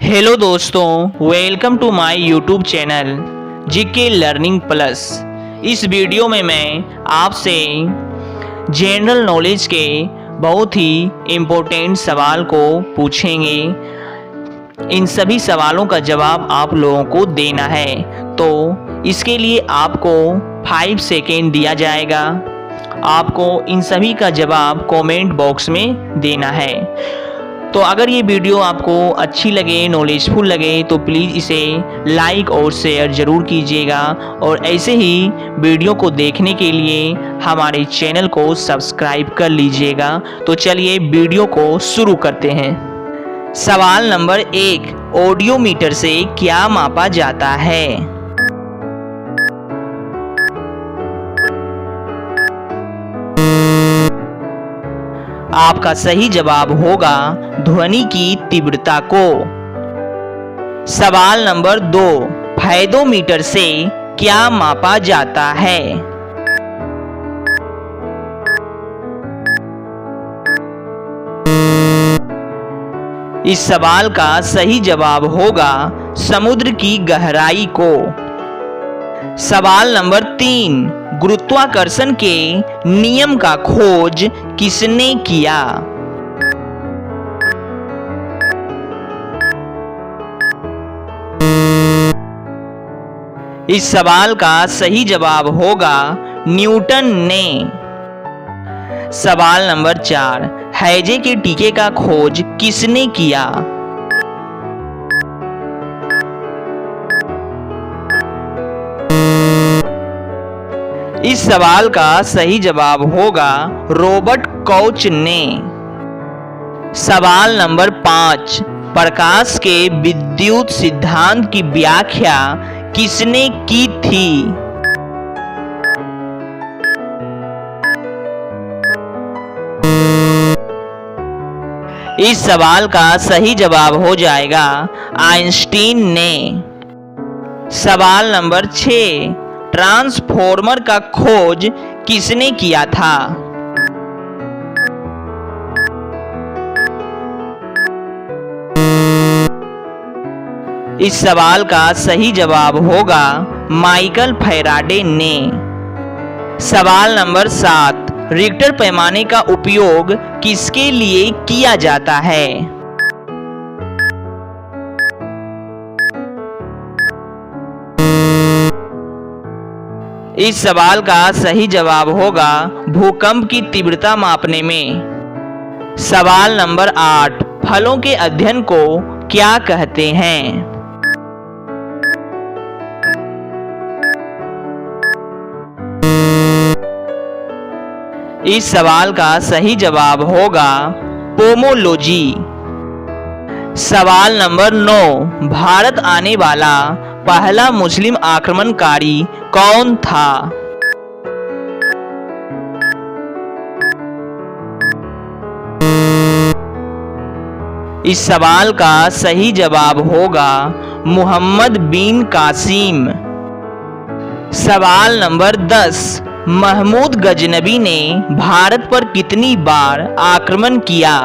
Hello दोस्तों, welcome to my YouTube channel GK learning plus. इस video में मैं आपसे जनरल नॉलेज के बहुत ही इम्पोर्टेंट सवाल को पूछेंगे। इन सभी सवालों का जवाब आप लोगों को देना है, तो इसके लिए आपको 5 सेकेंड दिया जाएगा। आपको इन सभी का जवाब कमेंट बॉक्स में देना है। तो अगर ये वीडियो आपको अच्छी लगे, नॉलेजफुल लगे, तो प्लीज़ इसे लाइक और शेयर ज़रूर कीजिएगा। और ऐसे ही वीडियो को देखने के लिए हमारे चैनल को सब्सक्राइब कर लीजिएगा। तो चलिए वीडियो को शुरू करते हैं। सवाल नंबर 1, ऑडियोमीटर से क्या मापा जाता है? आपका सही जवाब होगा ध्वनि की तीव्रता को। सवाल नंबर 2, फायदोमीटर से क्या मापा जाता है? इस सवाल का सही जवाब होगा समुद्र की गहराई को। सवाल नंबर 3, गुरुत्वाकर्षण के नियम का खोज किसने किया? इस सवाल का सही जवाब होगा न्यूटन ने। सवाल नंबर 4, हैजे के टीके का खोज किसने किया? इस सवाल का सही जवाब होगा रॉबर्ट कॉच ने। सवाल नंबर 5, प्रकाश के विद्युत सिद्धांत की व्याख्या किसने की थी? इस सवाल का सही जवाब हो जाएगा आइंस्टीन ने। सवाल नंबर 6, ट्रांसफॉर्मर का खोज किसने किया था? इस सवाल का सही जवाब होगा माइकल फैराडे ने। सवाल नंबर 7, रिक्टर पैमाने का उपयोग किसके लिए किया जाता है? इस सवाल का सही जवाब होगा भूकंप की तीव्रता मापने में। सवाल नंबर 8, फलों के अध्ययन को क्या कहते हैं? इस सवाल का सही जवाब होगा पोमोलॉजी। सवाल नंबर 9, भारत आने वाला पहला मुस्लिम आक्रमणकारी कौन था? इस सवाल का सही जवाब होगा मुहम्मद बिन कासिम। सवाल नंबर 10, महमूद गजनबी ने भारत पर कितनी बार आक्रमण किया?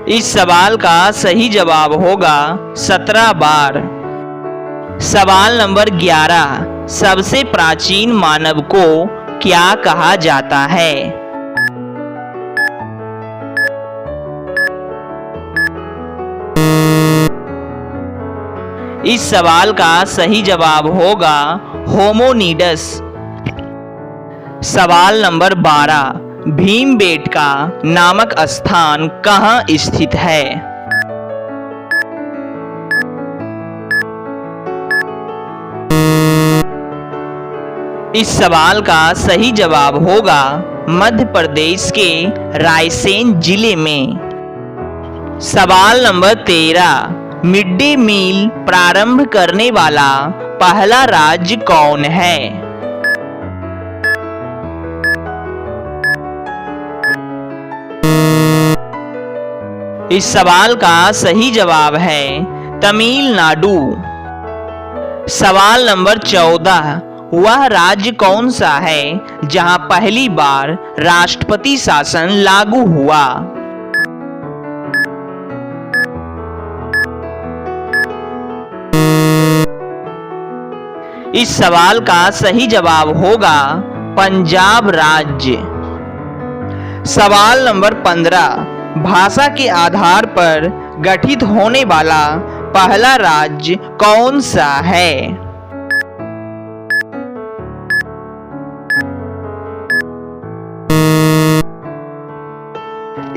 इस सवाल का सही जवाब होगा 17 बार। सवाल नंबर 11, सबसे प्राचीन मानव को क्या कहा जाता है? इस सवाल का सही जवाब होगा होमोनिडस। सवाल नंबर 12, भीमबेटका नामक स्थान कहाँ स्थित है? इस सवाल का सही जवाब होगा मध्य प्रदेश के रायसेन जिले में। सवाल नंबर 13, मिड डे मील प्रारंभ करने वाला पहला राज्य कौन है? इस सवाल का सही जवाब है तमिलनाडु। सवाल नंबर 14, वह राज्य कौन सा है जहां पहली बार राष्ट्रपति शासन लागू हुआ? इस सवाल का सही जवाब होगा पंजाब राज्य। सवाल नंबर 15, भाषा के आधार पर गठित होने वाला पहला राज्य कौन सा है?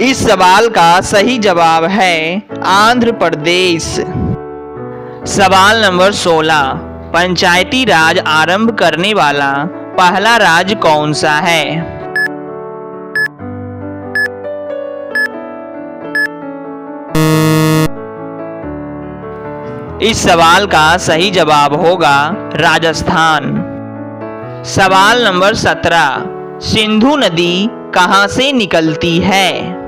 इस सवाल का सही जवाब है आंध्र प्रदेश। सवाल नंबर 16, पंचायती राज आरंभ करने वाला पहला राज्य कौन सा है? इस सवाल का सही जवाब होगा राजस्थान। सवाल नंबर 17, सिंधु नदी कहां से निकलती है?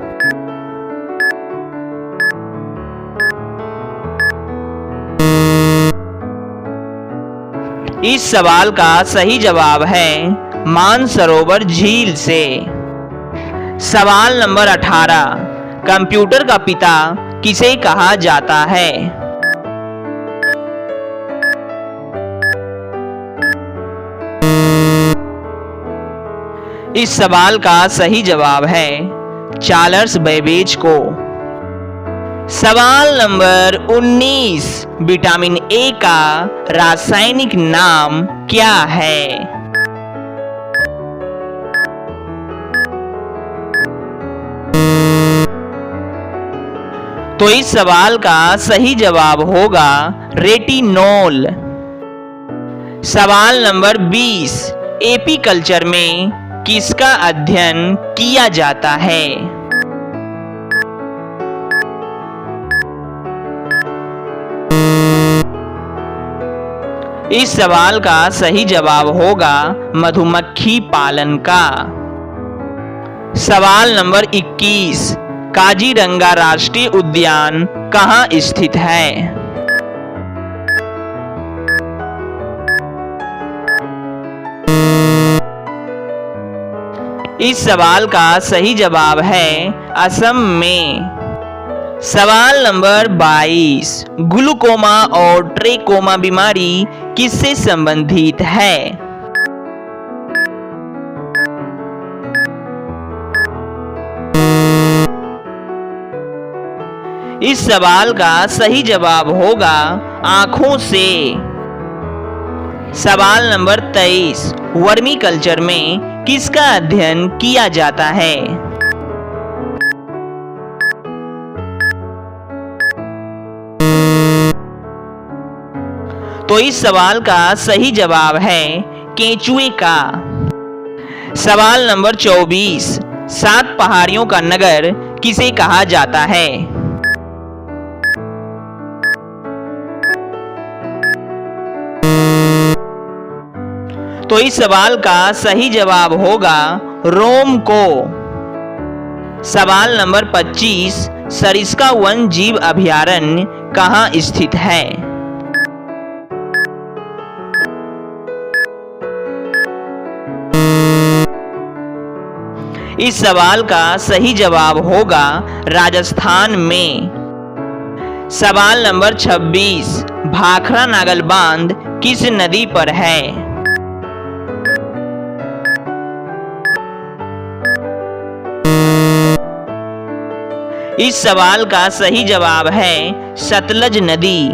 इस सवाल का सही जवाब है मानसरोवर झील से। सवाल नंबर 18, कंप्यूटर का पिता किसे कहा जाता है? इस सवाल का सही जवाब है चार्ल्स बेबेज को। सवाल नंबर 19, विटामिन ए का रासायनिक नाम क्या है? तो इस सवाल का सही जवाब होगा रेटिनोल। सवाल नंबर 20, एपीकल्चर में किसका अध्ययन किया जाता है? इस सवाल का सही जवाब होगा मधुमक्खी पालन का। सवाल नंबर 21, काजीरंगा राष्ट्रीय उद्यान कहाँ स्थित है? इस सवाल का सही जवाब है असम में। सवाल नंबर 22, ग्लूकोमा और ट्रेकोमा बीमारी किससे संबंधित है? इस सवाल का सही जवाब होगा आंखों से। सवाल नंबर 23, वर्मी कल्चर में किसका अध्ययन किया जाता है? तो इस सवाल का सही जवाब है केंचुए का। सवाल नंबर 24, 7 पहाड़ियों का नगर किसे कहा जाता है? तो इस सवाल का सही जवाब होगा रोम को। सवाल नंबर 25, सरिस्का वन जीव अभयारण्य कहाँ स्थित है? इस सवाल का सही जवाब होगा राजस्थान में। सवाल नंबर 26, भाखड़ा नागल बांध किस नदी पर है? इस सवाल का सही जवाब है सतलज नदी।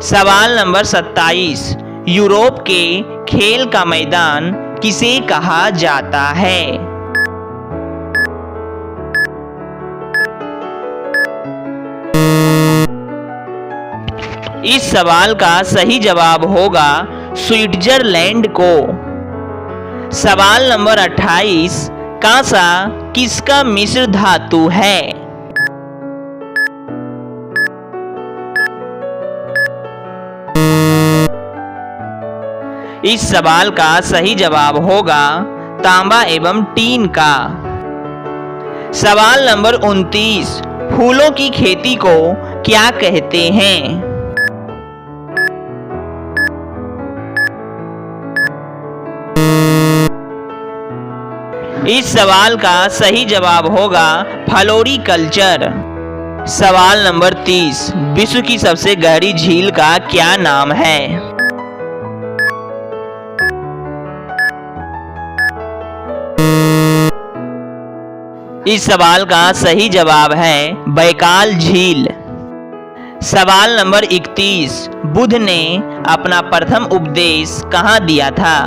सवाल नंबर 27, यूरोप के खेल का मैदान किसे कहा जाता है? इस सवाल का सही जवाब होगा स्विट्जरलैंड को। सवाल नंबर 28, कांसा किसका मिश्र धातु है? इस सवाल का सही जवाब होगा तांबा एवं टीन का। सवाल नंबर 29, फूलों की खेती को क्या कहते हैं? इस सवाल का सही जवाब होगा फ्लोरिकल्चर। सवाल नंबर 30, विश्व की सबसे गहरी झील का क्या नाम है? इस सवाल का सही जवाब है बैकाल झील। सवाल नंबर 31, बुद्ध ने अपना प्रथम उपदेश कहाँ दिया था?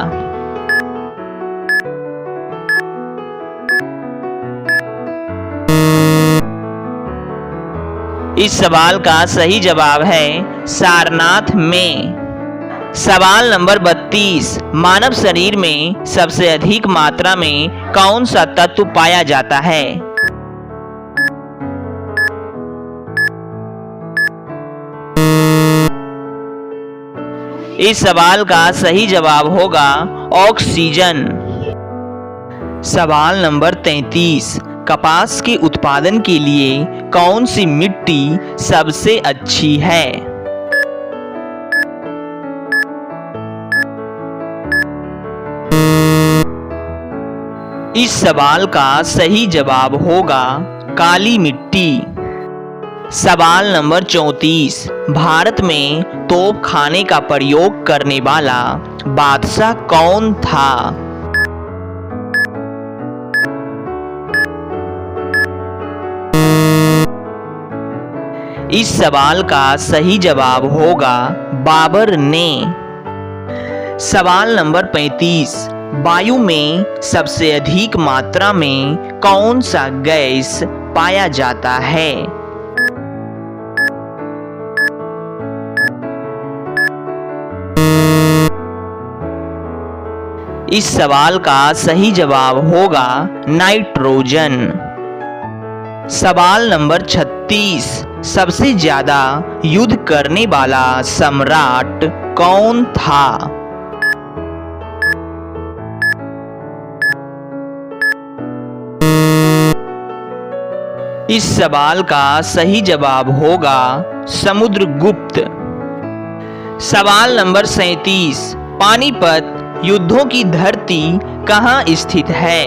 इस सवाल का सही जवाब है सारनाथ में। सवाल नंबर 32, मानव शरीर में सबसे अधिक मात्रा में कौन सा तत्व पाया जाता है? इस सवाल का सही जवाब होगा ऑक्सीजन। सवाल नंबर 33, कपास के उत्पादन के लिए कौन सी मिट्टी सबसे अच्छी है? इस सवाल का सही जवाब होगा काली मिट्टी। सवाल नंबर 34, भारत में तोप खाने का प्रयोग करने वाला बादशाह कौन था? इस सवाल का सही जवाब होगा बाबर ने। सवाल नंबर 35, वायु में सबसे अधिक मात्रा में कौन सा गैस पाया जाता है? इस सवाल का सही जवाब होगा नाइट्रोजन। सवाल नंबर 36, सबसे ज्यादा युद्ध करने वाला सम्राट कौन था? इस सवाल का सही जवाब होगा समुद्रगुप्त। सवाल नंबर 37, पानीपत युद्धों की धरती कहाँ स्थित है?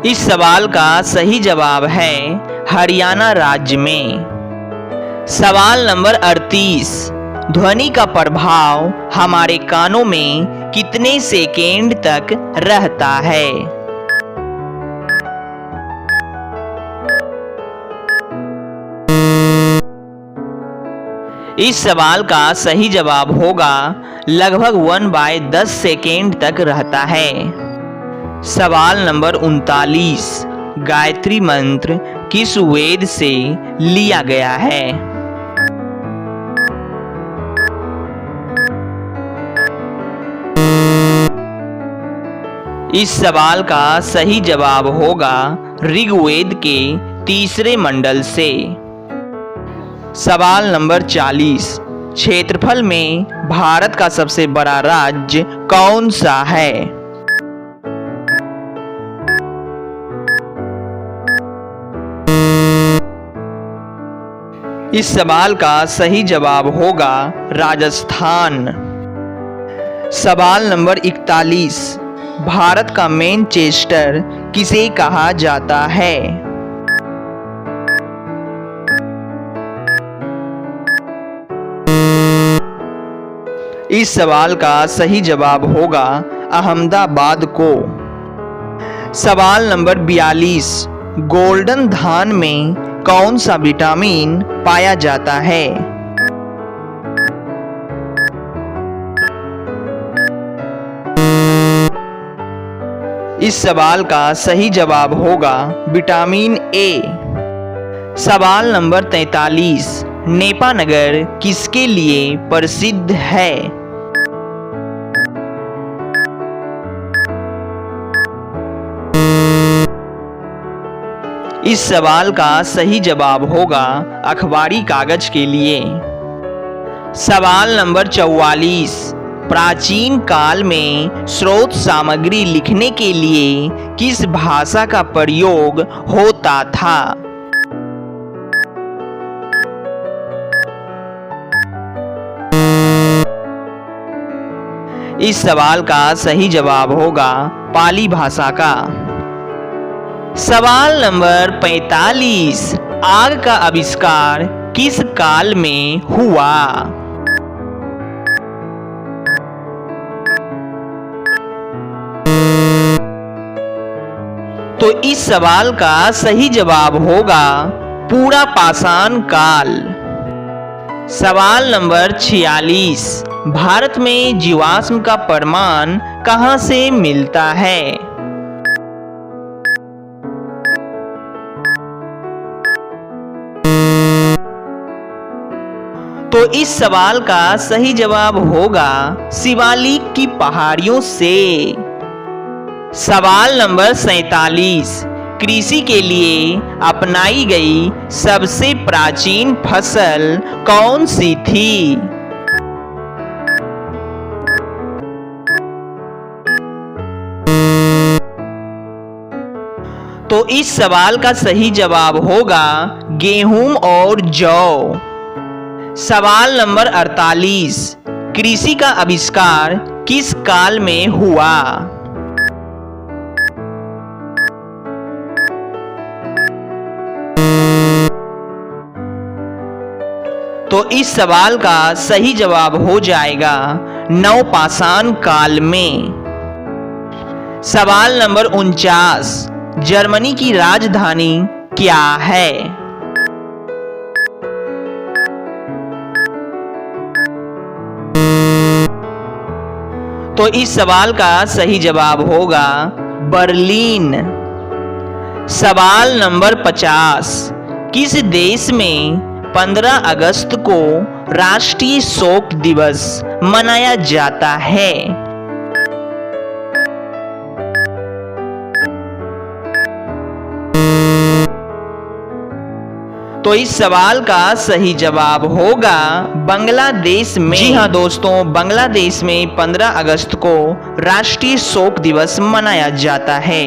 इस सवाल का सही जवाब है हरियाणा राज्य में। सवाल नंबर 38, ध्वनि का प्रभाव हमारे कानों में कितने सेकेंड तक रहता है? इस सवाल का सही जवाब होगा लगभग 1/10 सेकेंड तक रहता है। सवाल नंबर 39, गायत्री मंत्र किस वेद से लिया गया है? इस सवाल का सही जवाब होगा ऋग्वेद के 3 मंडल से। सवाल नंबर 40, क्षेत्रफल में भारत का सबसे बड़ा राज्य कौन सा है? इस सवाल का सही जवाब होगा राजस्थान। सवाल नंबर 41, भारत का मैनचेस्टर किसे कहा जाता है? इस सवाल का सही जवाब होगा अहमदाबाद को। सवाल नंबर 42, गोल्डन धान में कौन सा विटामिन पाया जाता है? इस सवाल का सही जवाब होगा विटामिन ए। सवाल नंबर 43, नेपानगर किसके लिए प्रसिद्ध है? इस सवाल का सही जवाब होगा अखबारी कागज के लिए। सवाल नंबर 44, प्राचीन काल में स्रोत सामग्री लिखने के लिए किस भाषा का प्रयोग होता था? इस सवाल का सही जवाब होगा पाली भाषा का। सवाल नंबर 45, आग का आविष्कार किस काल में हुआ? तो इस सवाल का सही जवाब होगा पूरा पाषाण काल। सवाल नंबर 46, भारत में जीवाश्म का प्रमाण कहां से मिलता है? तो इस सवाल का सही जवाब होगा शिवालिक की पहाड़ियों से। सवाल नंबर 47, कृषि के लिए अपनाई गई सबसे प्राचीन फसल कौन सी थी? तो इस सवाल का सही जवाब होगा गेहूं और जौ। सवाल नंबर 48, कृषि का आविष्कार किस काल में हुआ? तो इस सवाल का सही जवाब हो जाएगा नवपाषाण काल में। सवाल नंबर 49, जर्मनी की राजधानी क्या है? तो इस सवाल का सही जवाब होगा बर्लिन। सवाल नंबर 50, किस देश में 15 अगस्त को राष्ट्रीय शोक दिवस मनाया जाता है? तो इस सवाल का सही जवाब होगा बांग्लादेश में। जी हाँ दोस्तों, बांग्लादेश में 15 अगस्त को राष्ट्रीय शोक दिवस मनाया जाता है।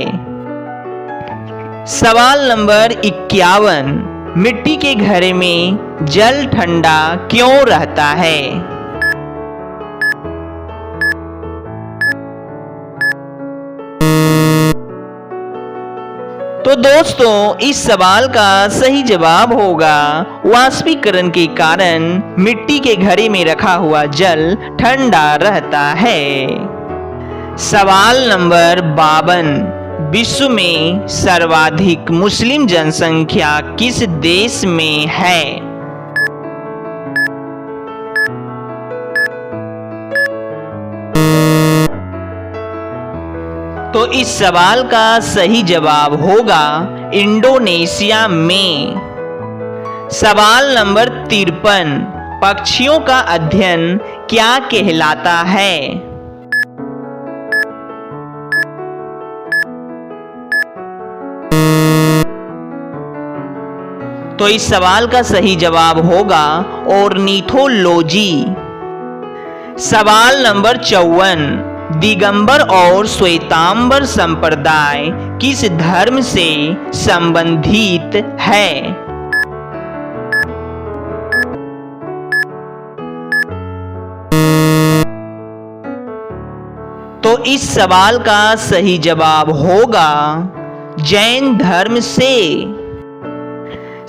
सवाल नंबर 51, मिट्टी के घड़े में जल ठंडा क्यों रहता है? तो दोस्तों इस सवाल का सही जवाब होगा वाष्पीकरण के कारण मिट्टी के घड़े में रखा हुआ जल ठंडा रहता है। सवाल नंबर 52, विश्व में सर्वाधिक मुस्लिम जनसंख्या किस देश में है? तो इस सवाल का सही जवाब होगा इंडोनेशिया में। सवाल नंबर 53, पक्षियों का अध्ययन क्या कहलाता है? तो इस सवाल का सही जवाब होगा ऑर्निथोलॉजी। सवाल नंबर 54, दिगंबर और श्वेतांबर संप्रदाय किस धर्म से संबंधित है? तो इस सवाल का सही जवाब होगा जैन धर्म से।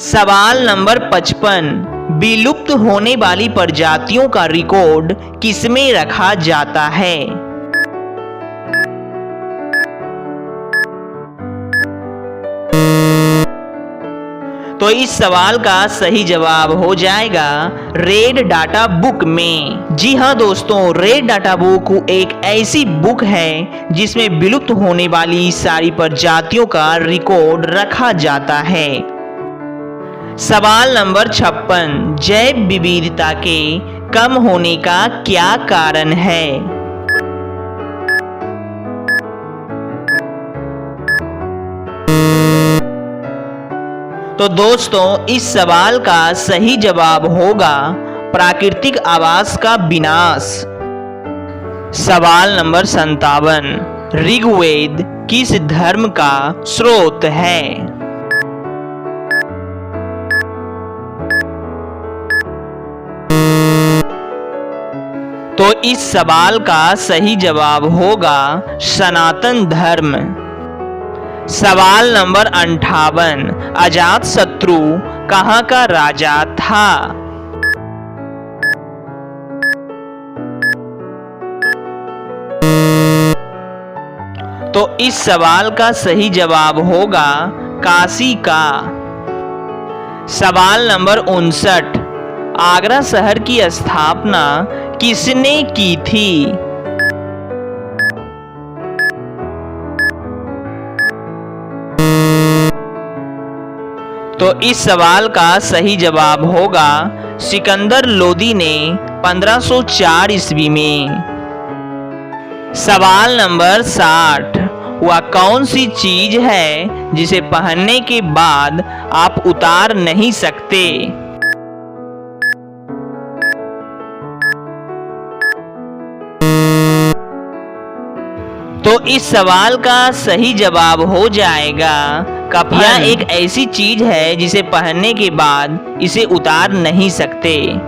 सवाल नंबर 55, विलुप्त होने वाली प्रजातियों का रिकॉर्ड किसमें रखा जाता है? तो इस सवाल का सही जवाब हो जाएगा रेड डाटा बुक में। जी हाँ दोस्तों, रेड डाटा बुक एक ऐसी बुक है जिसमें विलुप्त होने वाली सारी प्रजातियों का रिकॉर्ड रखा जाता है। सवाल नंबर 56, जैव विविधता के कम होने का क्या कारण है? तो दोस्तों इस सवाल का सही जवाब होगा प्राकृतिक आवास का विनाश। सवाल नंबर 57, ऋग्वेद किस धर्म का स्रोत है? तो इस सवाल का सही जवाब होगा सनातन धर्म। सवाल नंबर 58, अजातशत्रु कहाँ का राजा था? तो इस सवाल का सही जवाब होगा काशी का। सवाल नंबर 59, आगरा शहर की स्थापना किसने की थी? तो इस सवाल का सही जवाब होगा सिकंदर लोदी ने 1504 ईस्वी में। सवाल नंबर 60, वह कौन सी चीज है जिसे पहनने के बाद आप उतार नहीं सकते? तो इस सवाल का सही जवाब हो जाएगा कफन। यह एक ऐसी चीज है जिसे पहनने के बाद इसे उतार नहीं सकते।